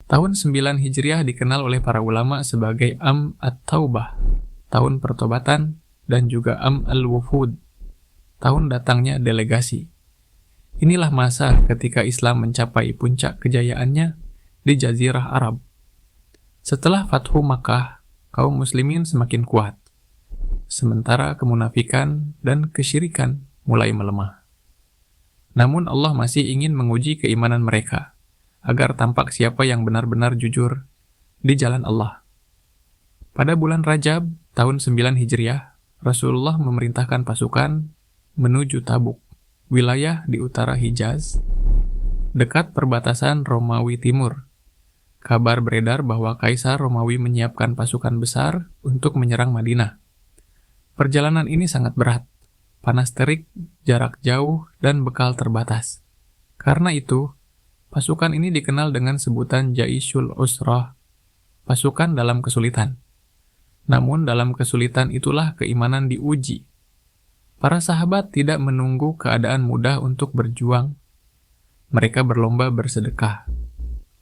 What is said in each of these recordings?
Tahun 9 Hijriah dikenal oleh para ulama sebagai Am At-Taubah, tahun pertobatan, dan juga Am Al-Wufud, tahun datangnya delegasi. Inilah masa ketika Islam mencapai puncak kejayaannya di Jazirah Arab. Setelah Fathu Makkah, kaum muslimin semakin kuat, sementara kemunafikan dan kesyirikan mulai melemah. Namun Allah masih ingin menguji keimanan mereka, agar tampak siapa yang benar-benar jujur di jalan Allah. Pada bulan Rajab, tahun 9 Hijriah, Rasulullah memerintahkan pasukan menuju Tabuk, wilayah di utara Hijaz, dekat perbatasan Romawi Timur. Kabar beredar bahwa Kaisar Romawi menyiapkan pasukan besar untuk menyerang Madinah. Perjalanan ini sangat berat, panas terik, jarak jauh, dan bekal terbatas. Karena itu, pasukan ini dikenal dengan sebutan Jaishul Usrah, pasukan dalam kesulitan. Namun dalam kesulitan itulah keimanan diuji. Para sahabat tidak menunggu keadaan mudah untuk berjuang. Mereka berlomba bersedekah.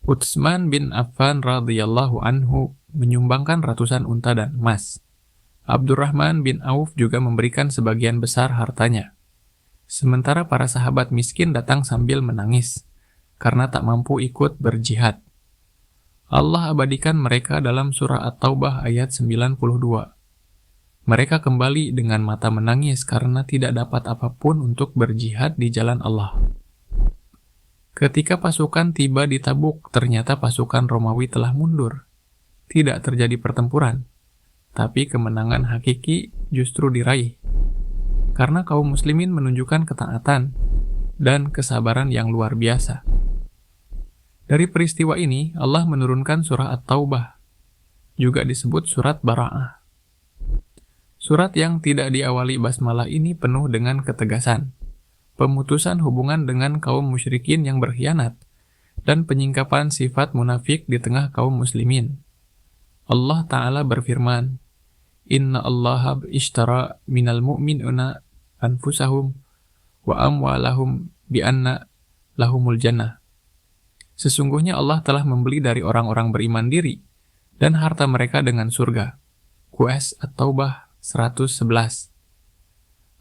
Utsman bin Affan radhiyallahu anhu menyumbangkan ratusan unta dan emas. Abdurrahman bin Auf juga memberikan sebagian besar hartanya. Sementara para sahabat miskin datang sambil menangis, karena tak mampu ikut berjihad. Allah abadikan mereka dalam surah At-Taubah ayat 92. Mereka kembali dengan mata menangis karena tidak dapat apapun untuk berjihad di jalan Allah. Ketika pasukan tiba di Tabuk, ternyata pasukan Romawi telah mundur. Tidak terjadi pertempuran, tapi kemenangan hakiki justru diraih. Karena kaum muslimin menunjukkan ketaatan dan kesabaran yang luar biasa. Dari peristiwa ini, Allah menurunkan surah At-Taubah, juga disebut surat Bara'ah. Surat yang tidak diawali basmalah ini penuh dengan ketegasan, pemutusan hubungan dengan kaum musyrikin yang berkhianat, dan penyingkapan sifat munafik di tengah kaum muslimin. Allah Ta'ala berfirman, Inna Allaha ishtara minal mu'minuna anfusahum wa amwalahum bi'anna lahumul jannah. Sesungguhnya Allah telah membeli dari orang-orang beriman diri dan harta mereka dengan surga. QS At-Taubah 111.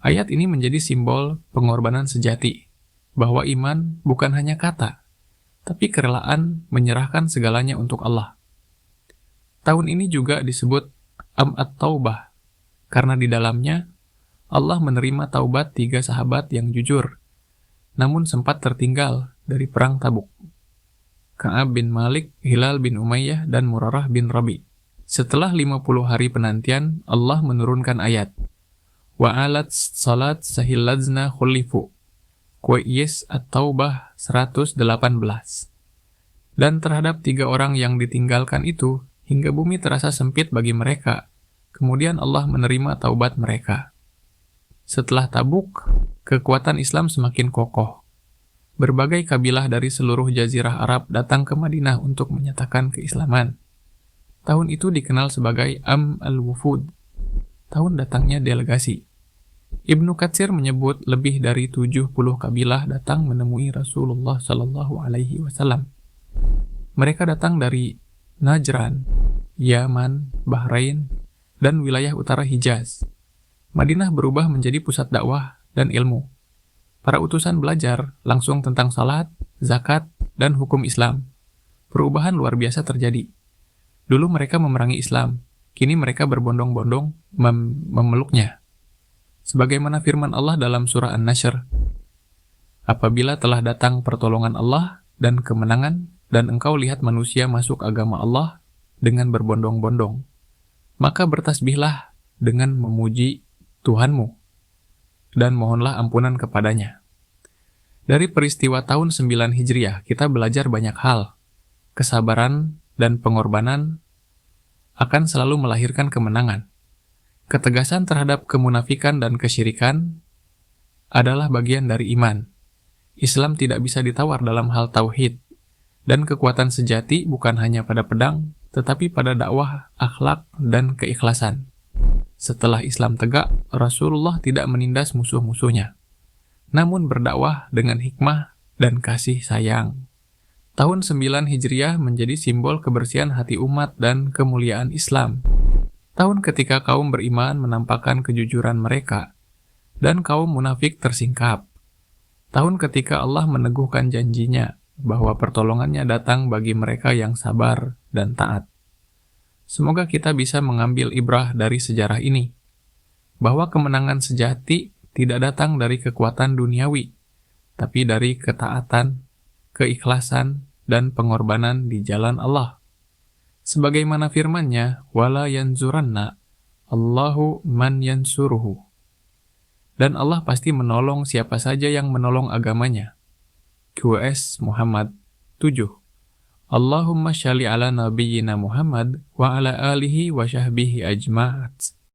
Ayat ini menjadi simbol pengorbanan sejati, bahwa iman bukan hanya kata, tapi kerelaan menyerahkan segalanya untuk Allah. Tahun ini juga disebut Am At-Taubah, karena di dalamnya Allah menerima taubat 3 sahabat yang jujur, namun sempat tertinggal dari perang Tabuk. Ka'ab bin Malik, Hilal bin Umayyah, dan Murarah bin Rabi. Setelah 50 hari penantian, Allah menurunkan ayat, Wa'alat salat sahilladzna khulifu. Qiyas At-Taubah 118. Dan terhadap 3 orang yang ditinggalkan itu, hingga bumi terasa sempit bagi mereka. Kemudian Allah menerima taubat mereka. Setelah Tabuk, kekuatan Islam semakin kokoh. Berbagai kabilah dari seluruh jazirah Arab datang ke Madinah untuk menyatakan keislaman. Tahun itu dikenal sebagai Am Al-Wufud, tahun datangnya delegasi. Ibnu Katsir menyebut lebih dari 70 kabilah datang menemui Rasulullah SAW. Mereka datang dari Najran, Yaman, Bahrain, dan wilayah utara Hijaz. Madinah berubah menjadi pusat dakwah dan ilmu. Para utusan belajar langsung tentang salat, zakat, dan hukum Islam. Perubahan luar biasa terjadi. Dulu mereka memerangi Islam, kini mereka berbondong-bondong memeluknya. Sebagaimana firman Allah dalam surah An-Nashr, apabila telah datang pertolongan Allah dan kemenangan, dan engkau lihat manusia masuk agama Allah dengan berbondong-bondong, maka bertasbihlah dengan memuji Tuhanmu, dan mohonlah ampunan kepadanya. Dari peristiwa tahun 9 Hijriah, kita belajar banyak hal. Kesabaran dan pengorbanan akan selalu melahirkan kemenangan. Ketegasan terhadap kemunafikan dan kesyirikan adalah bagian dari iman. Islam tidak bisa ditawar dalam hal tauhid, dan kekuatan sejati bukan hanya pada pedang, tetapi pada dakwah, akhlak, dan keikhlasan. Setelah Islam tegak, Rasulullah tidak menindas musuh-musuhnya, namun berdakwah dengan hikmah dan kasih sayang. Tahun 9 Hijriah menjadi simbol kebersihan hati umat dan kemuliaan Islam. Tahun ketika kaum beriman menampakkan kejujuran mereka, dan kaum munafik tersingkap. Tahun ketika Allah meneguhkan janjinya bahwa pertolongannya datang bagi mereka yang sabar dan taat. Semoga kita bisa mengambil ibrah dari sejarah ini, bahwa kemenangan sejati tidak datang dari kekuatan duniawi, tapi dari ketaatan, keikhlasan, dan pengorbanan di jalan Allah. Sebagaimana firman-Nya, "Wala yanzuranna Allahu man yansuruhu." Dan Allah pasti menolong siapa saja yang menolong agamanya. QS Muhammad 7. Allahumma shalli ala nabiyyina Muhammad wa ala alihi wa sahbihi ajma'at.